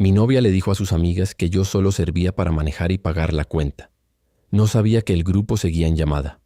Mi novia le dijo a sus amigas que yo solo servía para manejar y pagar la cuenta. No sabía que el grupo seguía en llamada.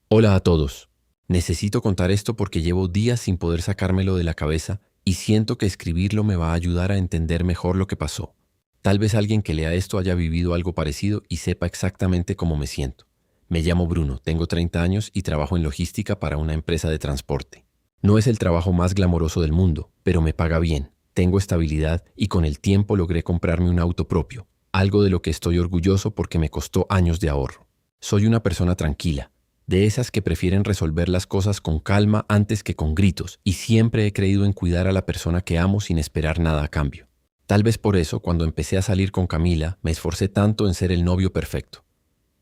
Hola a todos. Necesito contar esto porque llevo días sin poder sacármelo de la cabeza y siento que escribirlo me va a ayudar a entender mejor lo que pasó. Tal vez alguien que lea esto haya vivido algo parecido y sepa exactamente cómo me siento. Me llamo Bruno, tengo 30 años y trabajo en logística para una empresa de transporte. No es el trabajo más glamoroso del mundo, pero me paga bien, tengo estabilidad y con el tiempo logré comprarme un auto propio, algo de lo que estoy orgulloso porque me costó años de ahorro. Soy una persona tranquila, de esas que prefieren resolver las cosas con calma antes que con gritos, y siempre he creído en cuidar a la persona que amo sin esperar nada a cambio. Tal vez por eso, cuando empecé a salir con Camila, me esforcé tanto en ser el novio perfecto.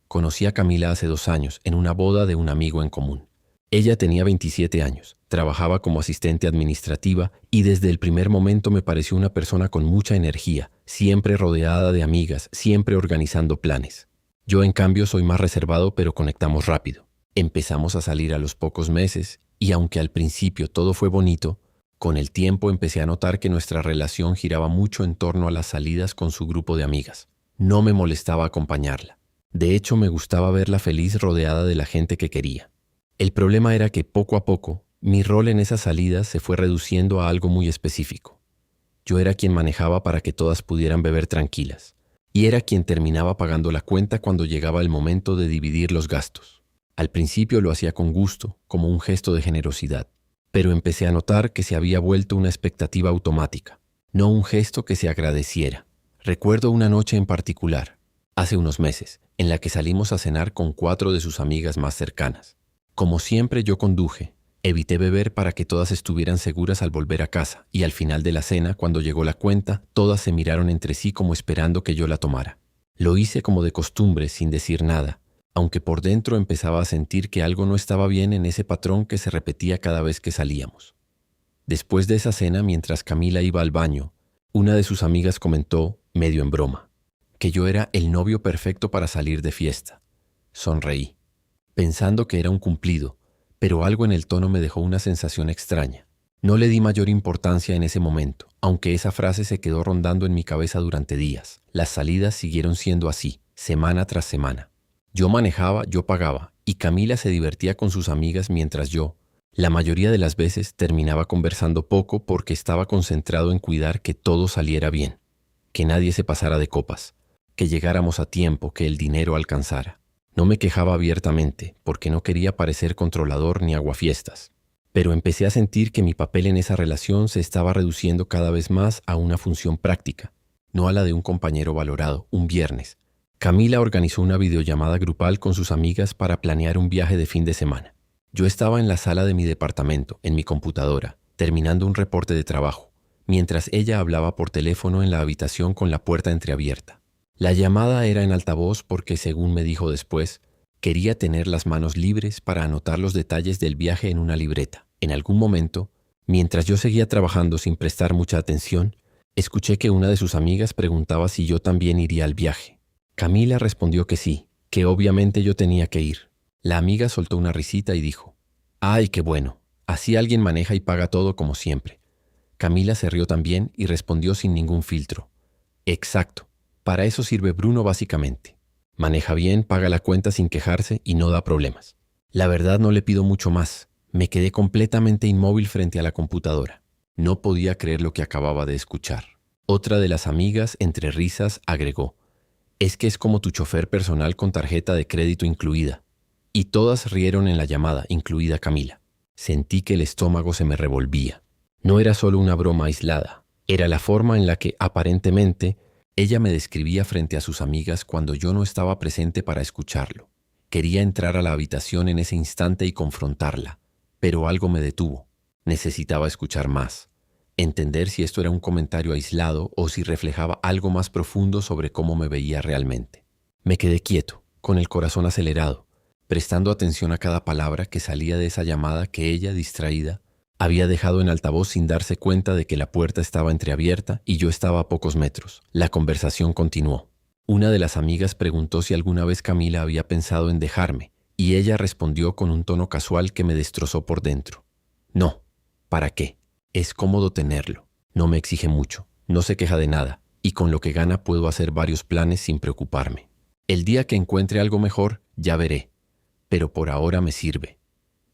Conocí a Camila hace 2 años, en una boda de un amigo en común. Ella tenía 27 años, trabajaba como asistente administrativa y desde el primer momento me pareció una persona con mucha energía, siempre rodeada de amigas, siempre organizando planes. Yo, en cambio, soy más reservado, pero conectamos rápido. Empezamos a salir a los pocos meses y aunque al principio todo fue bonito, con el tiempo empecé a notar que nuestra relación giraba mucho en torno a las salidas con su grupo de amigas. No me molestaba acompañarla. De hecho, me gustaba verla feliz rodeada de la gente que quería. El problema era que poco a poco, mi rol en esas salidas se fue reduciendo a algo muy específico. Yo era quien manejaba para que todas pudieran beber tranquilas, y era quien terminaba pagando la cuenta cuando llegaba el momento de dividir los gastos. Al principio lo hacía con gusto, como un gesto de generosidad, pero empecé a notar que se había vuelto una expectativa automática, no un gesto que se agradeciera. Recuerdo una noche en particular, hace unos meses, en la que salimos a cenar con 4 de sus amigas más cercanas. Como siempre, yo conduje, evité beber para que todas estuvieran seguras al volver a casa, y al final de la cena, cuando llegó la cuenta, todas se miraron entre sí como esperando que yo la tomara. Lo hice como de costumbre, sin decir nada, aunque por dentro empezaba a sentir que algo no estaba bien en ese patrón que se repetía cada vez que salíamos. Después de esa cena, mientras Camila iba al baño, una de sus amigas comentó, medio en broma, que yo era el novio perfecto para salir de fiesta. Sonreí, pensando que era un cumplido, pero algo en el tono me dejó una sensación extraña. No le di mayor importancia en ese momento, aunque esa frase se quedó rondando en mi cabeza durante días. Las salidas siguieron siendo así, semana tras semana. Yo manejaba, yo pagaba, y Camila se divertía con sus amigas mientras yo, la mayoría de las veces, terminaba conversando poco porque estaba concentrado en cuidar que todo saliera bien, que nadie se pasara de copas, que llegáramos a tiempo, que el dinero alcanzara. No me quejaba abiertamente, porque no quería parecer controlador ni aguafiestas. Pero empecé a sentir que mi papel en esa relación se estaba reduciendo cada vez más a una función práctica, no a la de un compañero valorado. Un viernes, Camila organizó una videollamada grupal con sus amigas para planear un viaje de fin de semana. Yo estaba en la sala de mi departamento, en mi computadora, terminando un reporte de trabajo, mientras ella hablaba por teléfono en la habitación con la puerta entreabierta. La llamada era en altavoz porque, según me dijo después, quería tener las manos libres para anotar los detalles del viaje en una libreta. En algún momento, mientras yo seguía trabajando sin prestar mucha atención, escuché que una de sus amigas preguntaba si yo también iría al viaje. Camila respondió que sí, que obviamente yo tenía que ir. La amiga soltó una risita y dijo, «Ay, qué bueno, así alguien maneja y paga todo como siempre». Camila se rió también y respondió sin ningún filtro, «Exacto. Para eso sirve Bruno básicamente. Maneja bien, paga la cuenta sin quejarse y no da problemas». La verdad, no le pido mucho más. Me quedé completamente inmóvil frente a la computadora. No podía creer lo que acababa de escuchar. Otra de las amigas, entre risas, agregó, «Es que es como tu chofer personal con tarjeta de crédito incluida». Y todas rieron en la llamada, incluida Camila. Sentí que el estómago se me revolvía. No era solo una broma aislada, era la forma en la que, aparentemente, ella me describía frente a sus amigas cuando yo no estaba presente para escucharlo. Quería entrar a la habitación en ese instante y confrontarla, pero algo me detuvo. Necesitaba escuchar más, entender si esto era un comentario aislado o si reflejaba algo más profundo sobre cómo me veía realmente. Me quedé quieto, con el corazón acelerado, prestando atención a cada palabra que salía de esa llamada que ella, distraída, había dejado en altavoz sin darse cuenta de que la puerta estaba entreabierta y yo estaba a pocos metros. La conversación continuó. Una de las amigas preguntó si alguna vez Camila había pensado en dejarme, y ella respondió con un tono casual que me destrozó por dentro. «No, ¿para qué? Es cómodo tenerlo. No me exige mucho. No se queja de nada. y con lo que gana puedo hacer varios planes sin preocuparme. El día que encuentre algo mejor, ya veré, pero por ahora me sirve.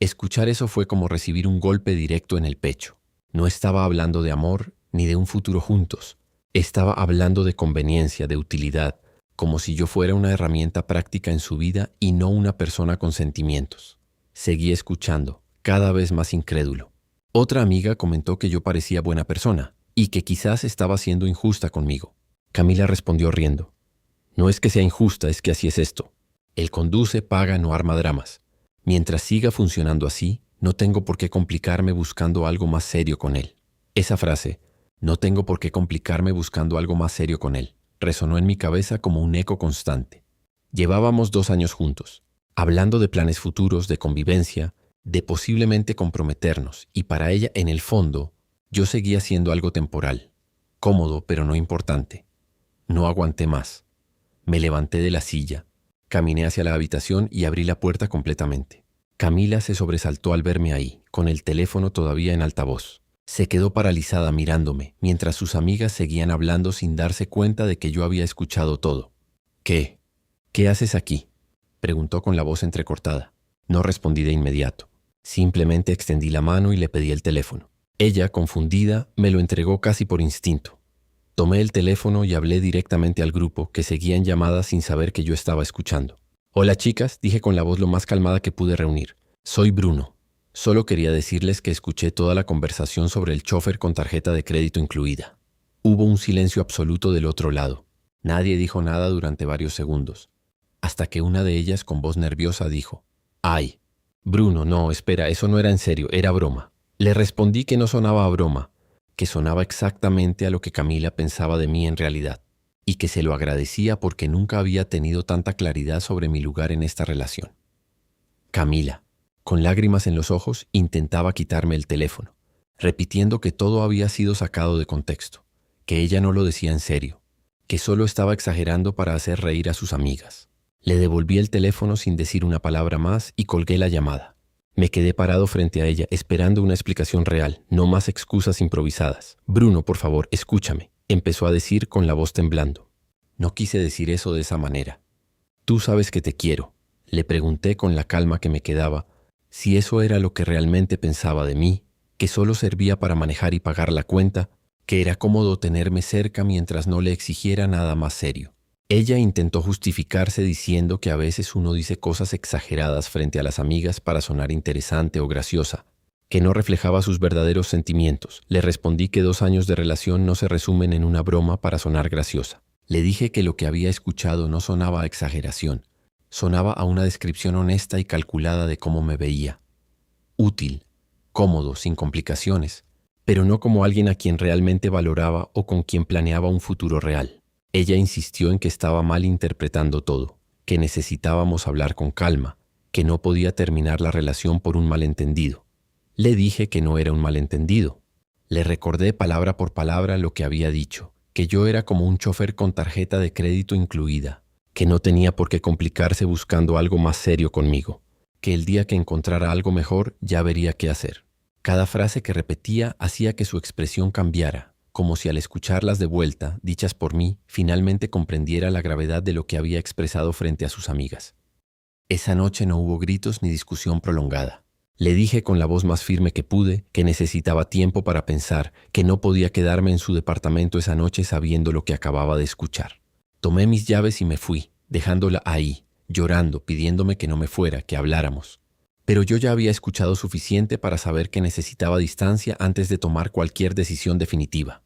Escuchar eso fue como recibir un golpe directo en el pecho. No estaba hablando de amor ni de un futuro juntos. Estaba hablando de conveniencia, de utilidad, como si yo fuera una herramienta práctica en su vida y no una persona con sentimientos. Seguí escuchando, cada vez más incrédulo. Otra amiga comentó que yo parecía buena persona y que quizás estaba siendo injusta conmigo. Camila respondió riendo. No es que sea injusta, es que así es esto. Él conduce, paga, no arma dramas. Mientras siga funcionando así, no tengo por qué complicarme buscando algo más serio con él. Esa frase, no tengo por qué complicarme buscando algo más serio con él, resonó en mi cabeza como un eco constante. Llevábamos 2 años juntos, hablando de planes futuros, de convivencia, de posiblemente comprometernos, y para ella, en el fondo, yo seguía siendo algo temporal, cómodo pero no importante. No aguanté más. Me levanté de la silla, caminé hacia la habitación y abrí la puerta completamente. Camila se sobresaltó al verme ahí, con el teléfono todavía en altavoz. Se quedó paralizada mirándome, mientras sus amigas seguían hablando sin darse cuenta de que yo había escuchado todo. ¿Qué? ¿Qué haces aquí?, preguntó con la voz entrecortada. No respondí de inmediato. Simplemente extendí la mano y le pedí el teléfono. Ella, confundida, me lo entregó casi por instinto. Tomé el teléfono y hablé directamente al grupo, que seguía en llamada sin saber que yo estaba escuchando. «Hola chicas», dije con la voz lo más calmada que pude reunir. «Soy Bruno. Solo quería decirles que escuché toda la conversación sobre el chofer con tarjeta de crédito incluida». Hubo un silencio absoluto del otro lado. Nadie dijo nada durante varios segundos, hasta que una de ellas con voz nerviosa dijo: «Ay, Bruno, no, espera, eso no era en serio, era broma». Le respondí que no sonaba a broma, que sonaba exactamente a lo que Camila pensaba de mí en realidad, y que se lo agradecía porque nunca había tenido tanta claridad sobre mi lugar en esta relación. Camila, con lágrimas en los ojos, intentaba quitarme el teléfono, repitiendo que todo había sido sacado de contexto, que ella no lo decía en serio, que solo estaba exagerando para hacer reír a sus amigas. Le devolví el teléfono sin decir una palabra más y colgué la llamada. Me quedé parado frente a ella, esperando una explicación real, no más excusas improvisadas. «Bruno, por favor, escúchame», empezó a decir con la voz temblando. «No quise decir eso de esa manera. Tú sabes que te quiero». Le pregunté con la calma que me quedaba si eso era lo que realmente pensaba de mí, que solo servía para manejar y pagar la cuenta, que era cómodo tenerme cerca mientras no le exigiera nada más serio. Ella intentó justificarse diciendo que a veces uno dice cosas exageradas frente a las amigas para sonar interesante o graciosa, que no reflejaba sus verdaderos sentimientos. Le respondí que 2 años de relación no se resumen en una broma para sonar graciosa. Le dije que lo que había escuchado no sonaba a exageración, sonaba a una descripción honesta y calculada de cómo me veía. Útil, cómodo, sin complicaciones, pero no como alguien a quien realmente valoraba o con quien planeaba un futuro real. Ella insistió en que estaba mal interpretando todo, que necesitábamos hablar con calma, que no podía terminar la relación por un malentendido. Le dije que no era un malentendido. Le recordé palabra por palabra lo que había dicho, que yo era como un chofer con tarjeta de crédito incluida, que no tenía por qué complicarse buscando algo más serio conmigo, que el día que encontrara algo mejor ya vería qué hacer. Cada frase que repetía hacía que su expresión cambiara, como si al escucharlas de vuelta, dichas por mí, finalmente comprendiera la gravedad de lo que había expresado frente a sus amigas. Esa noche no hubo gritos ni discusión prolongada. Le dije con la voz más firme que pude que necesitaba tiempo para pensar, que no podía quedarme en su departamento esa noche sabiendo lo que acababa de escuchar. Tomé mis llaves y me fui, dejándola ahí, llorando, pidiéndome que no me fuera, que habláramos. Pero yo ya había escuchado suficiente para saber que necesitaba distancia antes de tomar cualquier decisión definitiva.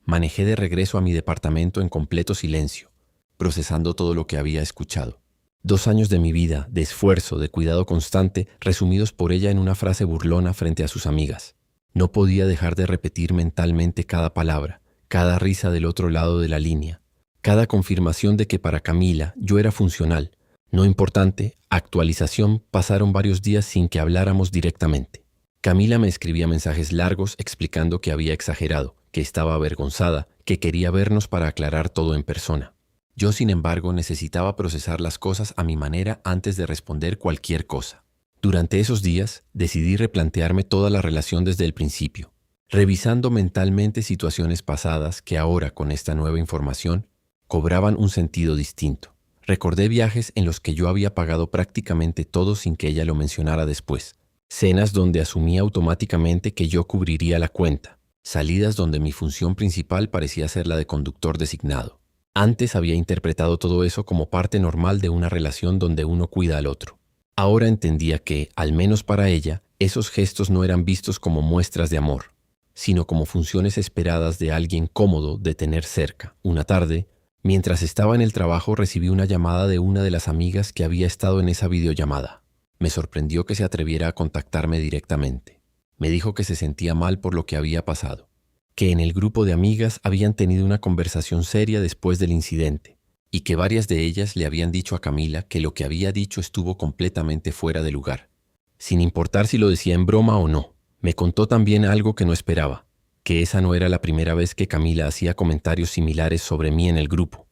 Manejé de regreso a mi departamento en completo silencio, procesando todo lo que había escuchado. 2 años de mi vida, de esfuerzo, de cuidado constante, resumidos por ella en una frase burlona frente a sus amigas. No podía dejar de repetir mentalmente cada palabra, cada risa del otro lado de la línea, cada confirmación de que para Camila yo era funcional, no importante, actualización. Pasaron varios días sin que habláramos directamente. Camila me escribía mensajes largos explicando que había exagerado, que estaba avergonzada, que quería vernos para aclarar todo en persona. Yo, sin embargo, necesitaba procesar las cosas a mi manera antes de responder cualquier cosa. Durante esos días, decidí replantearme toda la relación desde el principio. revisando mentalmente situaciones pasadas que ahora, con esta nueva información, cobraban un sentido distinto. Recordé viajes en los que yo había pagado prácticamente todo sin que ella lo mencionara después. Cenas donde asumía automáticamente que yo cubriría la cuenta. Salidas donde mi función principal parecía ser la de conductor designado. Antes había interpretado todo eso como parte normal de una relación donde uno cuida al otro. Ahora entendía que, al menos para ella, esos gestos no eran vistos como muestras de amor, sino como funciones esperadas de alguien cómodo de tener cerca. Una tarde, mientras estaba en el trabajo, recibí una llamada de una de las amigas que había estado en esa videollamada. Me sorprendió que se atreviera a contactarme directamente. Me dijo que se sentía mal por lo que había pasado, que en el grupo de amigas habían tenido una conversación seria después del incidente, y que varias de ellas le habían dicho a Camila que lo que había dicho estuvo completamente fuera de lugar, sin importar si lo decía en broma o no. Me contó también algo que no esperaba, que esa no era la primera vez que Camila hacía comentarios similares sobre mí en el grupo,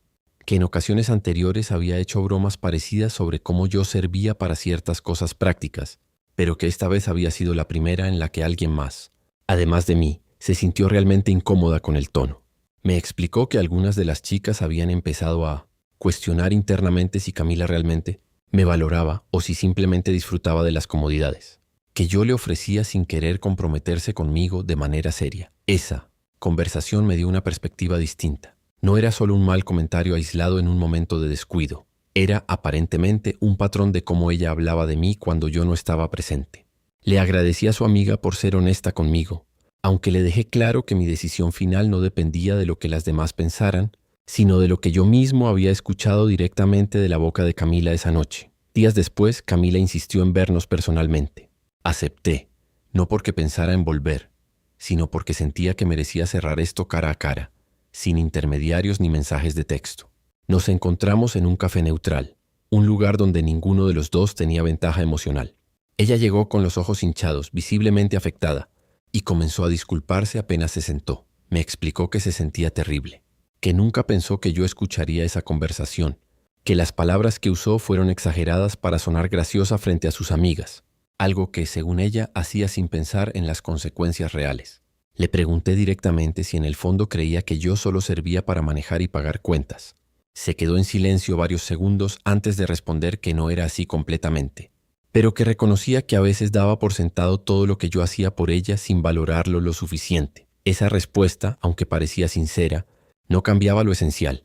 que en ocasiones anteriores había hecho bromas parecidas sobre cómo yo servía para ciertas cosas prácticas, pero que esta vez había sido la primera en la que alguien más, además de mí, se sintió realmente incómoda con el tono. Me explicó que algunas de las chicas habían empezado a cuestionar internamente si Camila realmente me valoraba o si simplemente disfrutaba de las comodidades que yo le ofrecía sin querer comprometerse conmigo de manera seria. Esa conversación me dio una perspectiva distinta. No era solo un mal comentario aislado en un momento de descuido. Era aparentemente un patrón de cómo ella hablaba de mí cuando yo no estaba presente. Le agradecí a su amiga por ser honesta conmigo, aunque le dejé claro que mi decisión final no dependía de lo que las demás pensaran, sino de lo que yo mismo había escuchado directamente de la boca de Camila esa noche. Días después, Camila insistió en vernos personalmente. Acepté, no porque pensara en volver, sino porque sentía que merecía cerrar esto cara a cara, sin intermediarios ni mensajes de texto. Nos encontramos en un café neutral, un lugar donde ninguno de los dos tenía ventaja emocional. Ella llegó con los ojos hinchados, visiblemente afectada, y comenzó a disculparse apenas se sentó. Me explicó que se sentía terrible, que nunca pensó que yo escucharía esa conversación, que las palabras que usó fueron exageradas para sonar graciosa frente a sus amigas, algo que, según ella, hacía sin pensar en las consecuencias reales. Le pregunté directamente si en el fondo creía que yo solo servía para manejar y pagar cuentas. Se quedó en silencio varios segundos antes de responder que no era así completamente, pero que reconocía que a veces daba por sentado todo lo que yo hacía por ella sin valorarlo lo suficiente. Esa respuesta, aunque parecía sincera, no cambiaba lo esencial.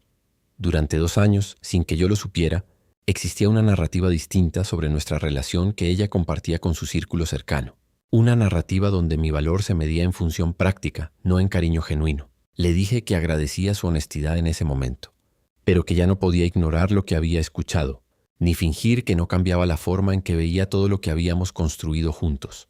Durante 2 años, sin que yo lo supiera, existía una narrativa distinta sobre nuestra relación que ella compartía con su círculo cercano. Una narrativa donde mi valor se medía en función práctica, no en cariño genuino. Le dije que agradecía su honestidad en ese momento, pero que ya no podía ignorar lo que había escuchado, ni fingir que no cambiaba la forma en que veía todo lo que habíamos construido juntos.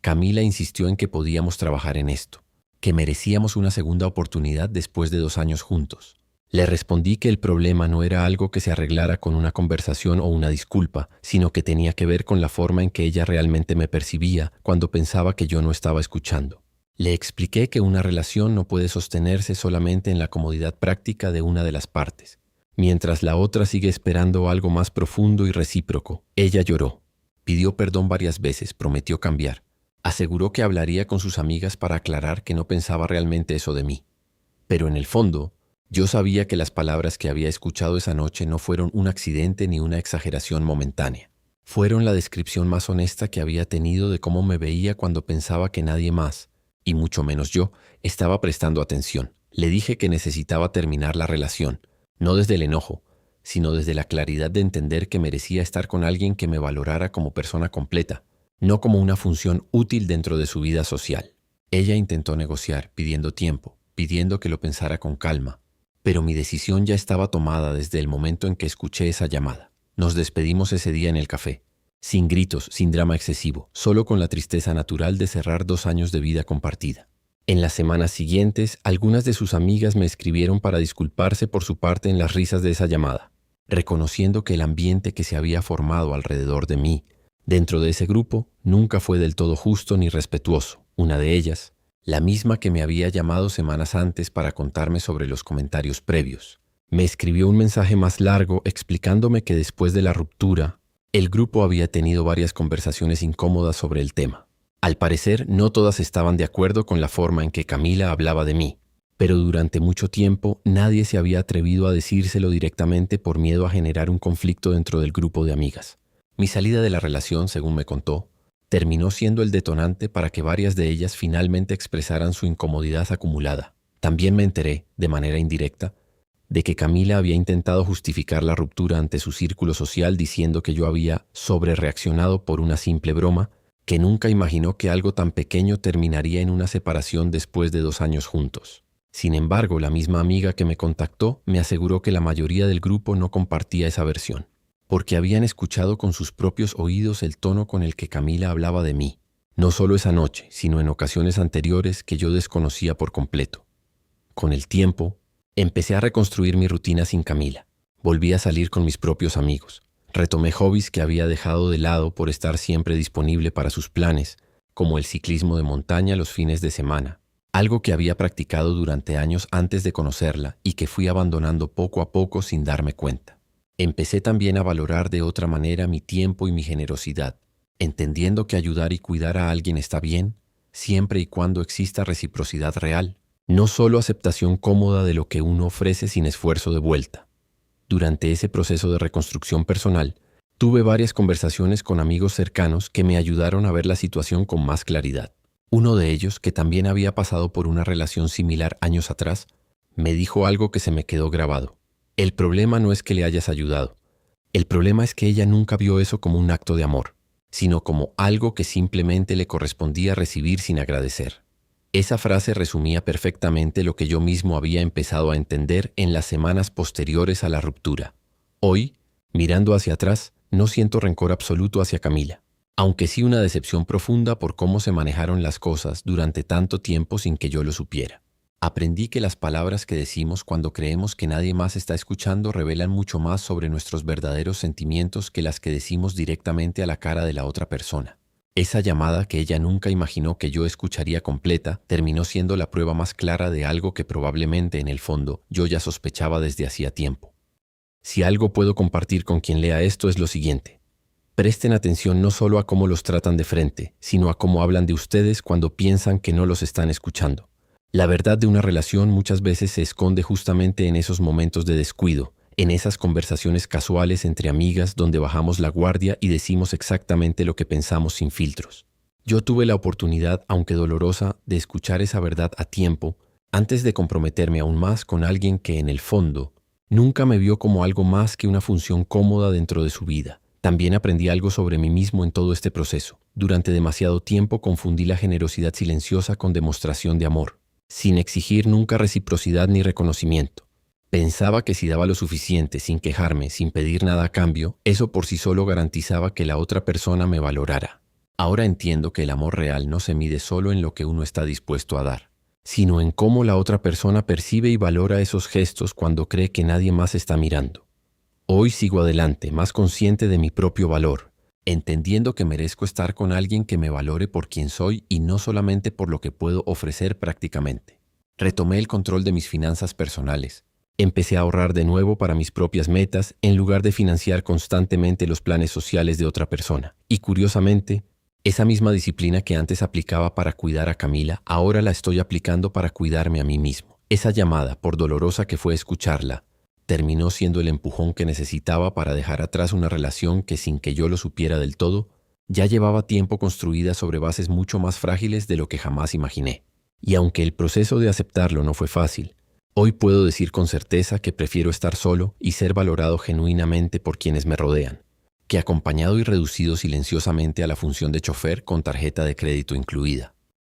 Camila insistió en que podíamos trabajar en esto, que merecíamos una segunda oportunidad después de 2 años juntos. Le respondí que el problema no era algo que se arreglara con una conversación o una disculpa, sino que tenía que ver con la forma en que ella realmente me percibía cuando pensaba que yo no estaba escuchando. Le expliqué que una relación no puede sostenerse solamente en la comodidad práctica de una de las partes, mientras la otra sigue esperando algo más profundo y recíproco. Ella lloró, pidió perdón varias veces, prometió cambiar. Aseguró que hablaría con sus amigas para aclarar que no pensaba realmente eso de mí. Pero en el fondo, yo sabía que las palabras que había escuchado esa noche no fueron un accidente ni una exageración momentánea. Fueron la descripción más honesta que había tenido de cómo me veía cuando pensaba que nadie más, y mucho menos yo, estaba prestando atención. Le dije que necesitaba terminar la relación, no desde el enojo, sino desde la claridad de entender que merecía estar con alguien que me valorara como persona completa, no como una función útil dentro de su vida social. Ella intentó negociar, pidiendo tiempo, pidiendo que lo pensara con calma, pero mi decisión ya estaba tomada desde el momento en que escuché esa llamada. Nos despedimos ese día en el café, sin gritos, sin drama excesivo, solo con la tristeza natural de cerrar 2 años de vida compartida. En las semanas siguientes, algunas de sus amigas me escribieron para disculparse por su parte en las risas de esa llamada, reconociendo que el ambiente que se había formado alrededor de mí, dentro de ese grupo, nunca fue del todo justo ni respetuoso. Una de ellas, la misma que me había llamado semanas antes para contarme sobre los comentarios previos, me escribió un mensaje más largo explicándome que después de la ruptura, el grupo había tenido varias conversaciones incómodas sobre el tema. Al parecer, no todas estaban de acuerdo con la forma en que Camila hablaba de mí, pero durante mucho tiempo nadie se había atrevido a decírselo directamente por miedo a generar un conflicto dentro del grupo de amigas. Mi salida de la relación, según me contó, terminó siendo el detonante para que varias de ellas finalmente expresaran su incomodidad acumulada. También me enteré, de manera indirecta, de que Camila había intentado justificar la ruptura ante su círculo social diciendo que yo había sobrereaccionado por una simple broma, que nunca imaginó que algo tan pequeño terminaría en una separación después de 2 años juntos. Sin embargo, la misma amiga que me contactó me aseguró que la mayoría del grupo no compartía esa versión, porque habían escuchado con sus propios oídos el tono con el que Camila hablaba de mí, no solo esa noche, sino en ocasiones anteriores que yo desconocía por completo. Con el tiempo, empecé a reconstruir mi rutina sin Camila. Volví a salir con mis propios amigos. Retomé hobbies que había dejado de lado por estar siempre disponible para sus planes, como el ciclismo de montaña los fines de semana, algo que había practicado durante años antes de conocerla y que fui abandonando poco a poco sin darme cuenta. Empecé también a valorar de otra manera mi tiempo y mi generosidad, entendiendo que ayudar y cuidar a alguien está bien, siempre y cuando exista reciprocidad real, no solo aceptación cómoda de lo que uno ofrece sin esfuerzo de vuelta. Durante ese proceso de reconstrucción personal, tuve varias conversaciones con amigos cercanos que me ayudaron a ver la situación con más claridad. Uno de ellos, que también había pasado por una relación similar años atrás, me dijo algo que se me quedó grabado. El problema no es que le hayas ayudado. El problema es que ella nunca vio eso como un acto de amor, sino como algo que simplemente le correspondía recibir sin agradecer. Esa frase resumía perfectamente lo que yo mismo había empezado a entender en las semanas posteriores a la ruptura. Hoy, mirando hacia atrás, no siento rencor absoluto hacia Camila, aunque sí una decepción profunda por cómo se manejaron las cosas durante tanto tiempo sin que yo lo supiera. Aprendí que las palabras que decimos cuando creemos que nadie más está escuchando revelan mucho más sobre nuestros verdaderos sentimientos que las que decimos directamente a la cara de la otra persona. Esa llamada que ella nunca imaginó que yo escucharía completa terminó siendo la prueba más clara de algo que probablemente en el fondo yo ya sospechaba desde hacía tiempo. Si algo puedo compartir con quien lea esto es lo siguiente. Presten atención no solo a cómo los tratan de frente, sino a cómo hablan de ustedes cuando piensan que no los están escuchando. La verdad de una relación muchas veces se esconde justamente en esos momentos de descuido, en esas conversaciones casuales entre amigas donde bajamos la guardia y decimos exactamente lo que pensamos sin filtros. Yo tuve la oportunidad, aunque dolorosa, de escuchar esa verdad a tiempo, antes de comprometerme aún más con alguien que, en el fondo, nunca me vio como algo más que una función cómoda dentro de su vida. También aprendí algo sobre mí mismo en todo este proceso. Durante demasiado tiempo confundí la generosidad silenciosa con demostración de amor, sin exigir nunca reciprocidad ni reconocimiento. Pensaba que si daba lo suficiente, sin quejarme, sin pedir nada a cambio, eso por sí solo garantizaba que la otra persona me valorara. Ahora entiendo que el amor real no se mide solo en lo que uno está dispuesto a dar, sino en cómo la otra persona percibe y valora esos gestos cuando cree que nadie más está mirando. Hoy sigo adelante, más consciente de mi propio valor, entendiendo que merezco estar con alguien que me valore por quien soy y no solamente por lo que puedo ofrecer prácticamente. Retomé el control de mis finanzas personales. Empecé a ahorrar de nuevo para mis propias metas en lugar de financiar constantemente los planes sociales de otra persona. Y curiosamente, esa misma disciplina que antes aplicaba para cuidar a Camila, ahora la estoy aplicando para cuidarme a mí mismo. Esa llamada, por dolorosa que fue escucharla, terminó siendo el empujón que necesitaba para dejar atrás una relación que, sin que yo lo supiera del todo, ya llevaba tiempo construida sobre bases mucho más frágiles de lo que jamás imaginé. Y aunque el proceso de aceptarlo no fue fácil, hoy puedo decir con certeza que prefiero estar solo y ser valorado genuinamente por quienes me rodean, que acompañado y reducido silenciosamente a la función de chofer con tarjeta de crédito incluida.